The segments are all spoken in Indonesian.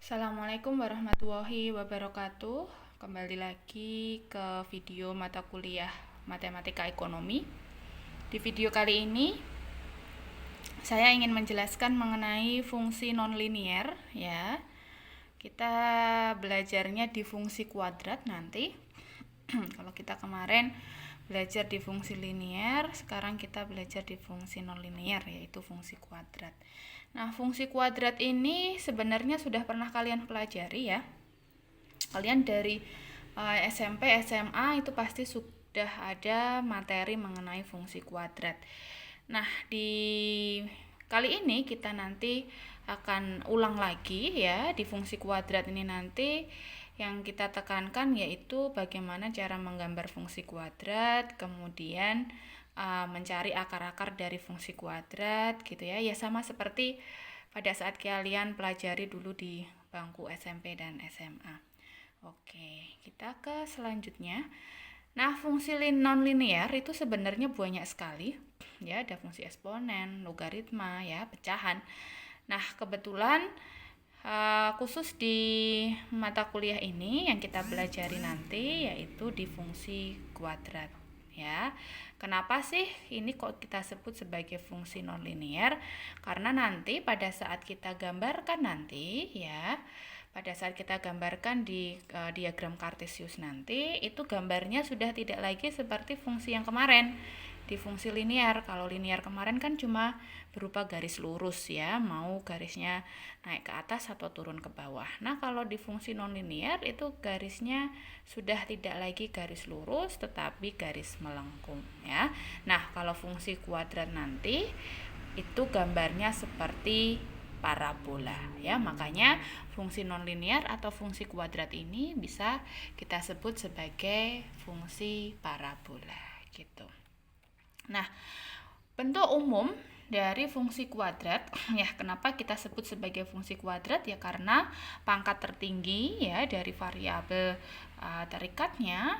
Assalamualaikum warahmatullahi wabarakatuh. Kembali lagi ke video mata kuliah Matematika Ekonomi. Di video kali ini saya ingin menjelaskan mengenai fungsi nonlinier ya. Kita belajarnya di fungsi kuadrat nanti. Kalau kita kemarin belajar di fungsi linier, sekarang kita belajar di fungsi nonlinier, yaitu fungsi kuadrat. Nah, fungsi kuadrat ini sebenarnya sudah pernah kalian pelajari ya. Kalian dari SMP, SMA itu pasti sudah ada materi mengenai fungsi kuadrat. Nah, di kali ini kita nanti akan ulang lagi ya. Di fungsi kuadrat ini nanti yang kita tekankan yaitu bagaimana cara menggambar fungsi kuadrat, kemudian mencari akar-akar dari fungsi kuadrat gitu ya. Ya sama seperti pada saat kalian pelajari dulu di bangku SMP dan SMA. Oke, kita ke selanjutnya. Nah, fungsi nonlinear itu sebenarnya banyak sekali. Ya, ada fungsi eksponen, logaritma, ya, pecahan. Nah, kebetulan khusus di mata kuliah ini yang kita pelajari nanti yaitu di fungsi kuadrat. Ya, kenapa sih ini kok kita sebut sebagai fungsi nonlinear? Karena nanti pada saat kita gambarkan nanti ya, pada saat kita gambarkan di diagram kartesius nanti, itu gambarnya sudah tidak lagi seperti fungsi yang kemarin di fungsi linear. Kalau linear kemarin kan cuma berupa garis lurus ya, mau garisnya naik ke atas atau turun ke bawah. Nah, kalau di fungsi nonlinear itu garisnya sudah tidak lagi garis lurus tetapi garis melengkung ya. Nah, kalau fungsi kuadrat nanti itu gambarnya seperti parabola ya. Makanya fungsi nonlinear atau fungsi kuadrat ini bisa kita sebut sebagai fungsi parabola gitu. Nah, bentuk umum dari fungsi kuadrat ya, kenapa kita sebut sebagai fungsi kuadrat ya, karena pangkat tertinggi ya dari variabel tarikatnya,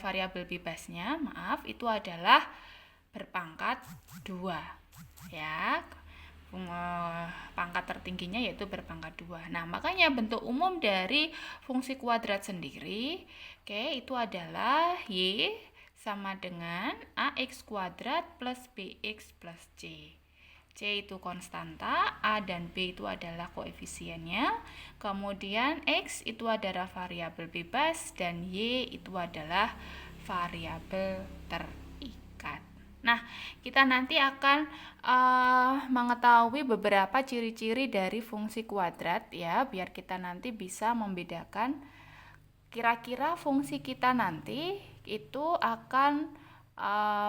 variabel bebasnya, itu adalah berpangkat 2 ya. Pangkat tertingginya yaitu berpangkat 2. Nah, makanya bentuk umum dari fungsi kuadrat sendiri itu adalah Y sama dengan AX kuadrat plus BX plus C. C itu konstanta, A dan B itu adalah koefisiennya, kemudian X itu adalah variabel bebas, dan Y itu adalah variabel terikat. Nah, kita nanti akan mengetahui beberapa ciri-ciri dari fungsi kuadrat ya, biar kita nanti bisa membedakan kira-kira fungsi kita nanti itu akan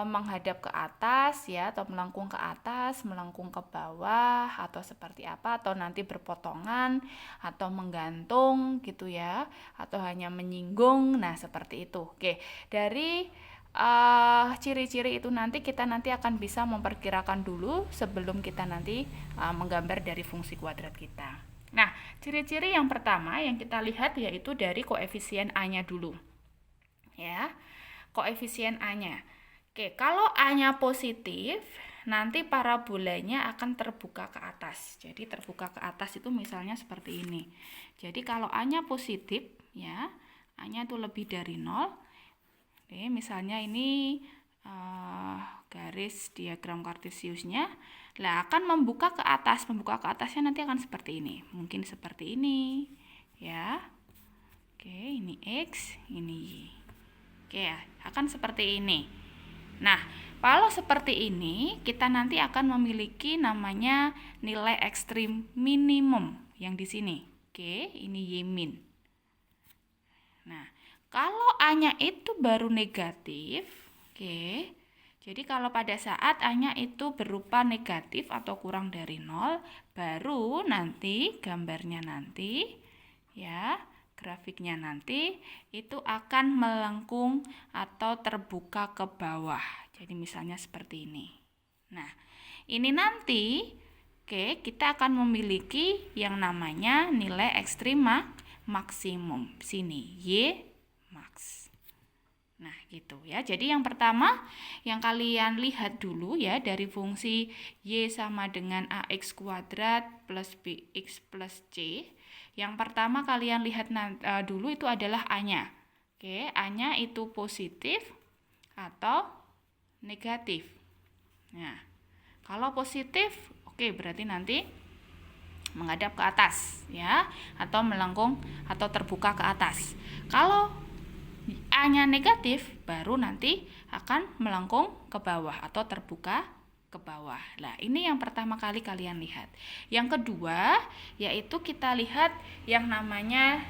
menghadap ke atas ya, atau melengkung ke atas, melengkung ke bawah, atau seperti apa, atau nanti berpotongan atau menggantung gitu ya, atau hanya menyinggung. Nah, seperti itu. Oke, dari ciri-ciri itu nanti kita akan bisa memperkirakan dulu sebelum kita nanti menggambar dari fungsi kuadrat kita. Nah, ciri-ciri yang pertama yang kita lihat yaitu dari koefisien A-nya dulu. Ya, koefisien A-nya. Oke, kalau A-nya positif, nanti parabolanya akan terbuka ke atas. Jadi terbuka ke atas itu misalnya seperti ini. Jadi kalau A-nya positif, ya, A-nya itu lebih dari 0. Oke, misalnya ini garis diagram kartesiusnya, lah akan membuka ke atas. Membuka ke atasnya nanti akan seperti ini. Mungkin seperti ini, ya. Oke, ini X, ini Y. Oke ya, akan seperti ini. Nah, kalau seperti ini, kita nanti akan memiliki namanya nilai ekstrim minimum yang di sini. Oke, ini Y min. Nah, kalau A-nya itu baru negatif, jadi kalau pada saat A-nya itu berupa negatif atau kurang dari 0, baru nanti gambarnya nanti, ya, grafiknya nanti itu akan melengkung atau terbuka ke bawah. Jadi misalnya seperti ini. Nah, ini nanti kita akan memiliki yang namanya nilai ekstrim maksimum. Sini Y max. Nah, gitu ya. Jadi yang pertama yang kalian lihat dulu ya, dari fungsi Y sama dengan AX kuadrat plus BX plus C. Yang pertama kalian lihat dulu itu adalah A-nya. Oke, A-nya itu positif atau negatif. Nah, kalau positif, oke, berarti nanti menghadap ke atas ya, atau melengkung atau terbuka ke atas. Kalau A-nya negatif, baru nanti akan melengkung ke bawah atau terbuka ke bawah. Nah, ini yang pertama kali kalian lihat. Yang kedua, yaitu kita lihat yang namanya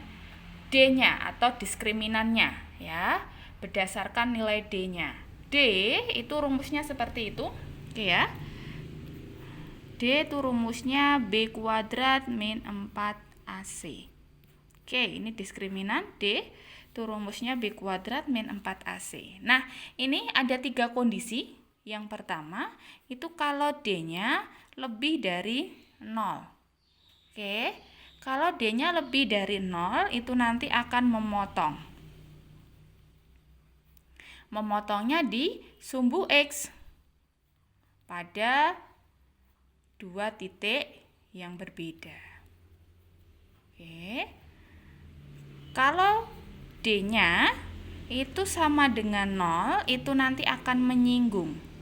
D-nya atau diskriminannya ya, berdasarkan nilai D-nya. D itu rumusnya seperti itu, oke ya. D itu rumusnya B kuadrat min 4AC. Oke, ini diskriminan D. Itu rumusnya B kuadrat min 4AC. Nah, ini ada 3 kondisi. Yang pertama, itu kalau D-nya lebih dari 0. Oke, kalau D-nya lebih dari 0, itu nanti akan memotong. Memotongnya di sumbu X pada 2 titik yang berbeda. Oke. Kalau D-nya itu sama dengan 0, itu nanti akan menyinggung.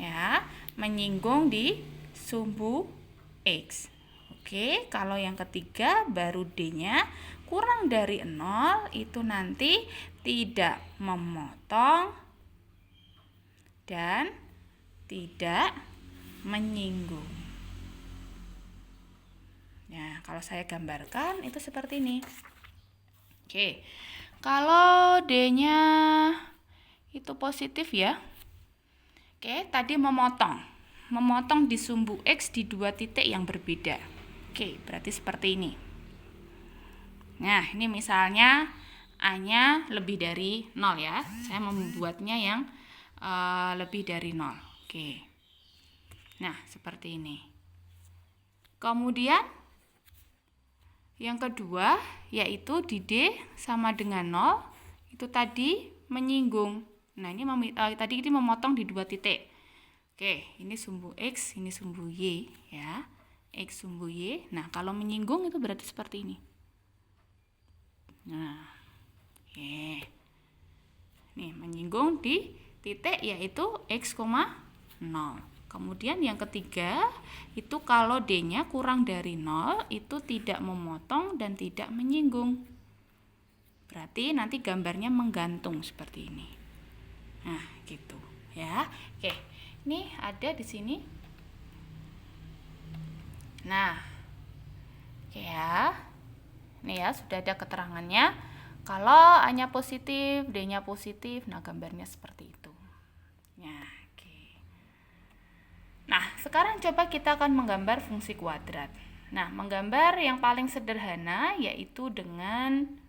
Ya, menyinggung di sumbu X. Oke, kalau yang ketiga baru D-nya kurang dari 0, itu nanti tidak memotong dan tidak menyinggung. Nah, kalau saya gambarkan itu seperti ini. Oke, kalau D-nya itu positif ya. Oke, tadi memotong di sumbu X di 2 titik yang berbeda. Oke, berarti seperti ini. Nah, ini misalnya A-nya lebih dari 0 ya. Saya membuatnya yang lebih dari 0. Oke. Nah, seperti ini. Kemudian yang kedua, yaitu di D sama dengan 0, itu tadi menyinggung. Nah, ini tadi ini memotong di 2 titik. Oke, ini sumbu X, ini sumbu Y ya. X sumbu Y. Nah, kalau menyinggung itu berarti seperti ini. Nah, oke. Nih, menyinggung di titik yaitu X, 0. Kemudian yang ketiga, itu kalau D-nya kurang dari 0, itu tidak memotong dan tidak menyinggung. Berarti nanti gambarnya menggantung seperti ini. Nah, gitu ya. Oke, ini ada di sini. Nah, oke ya. Ini ya, sudah ada keterangannya. Kalau A-nya positif, D-nya positif, nah gambarnya seperti itu. Nah, sekarang coba kita akan menggambar fungsi kuadrat. Nah, menggambar yang paling sederhana yaitu dengan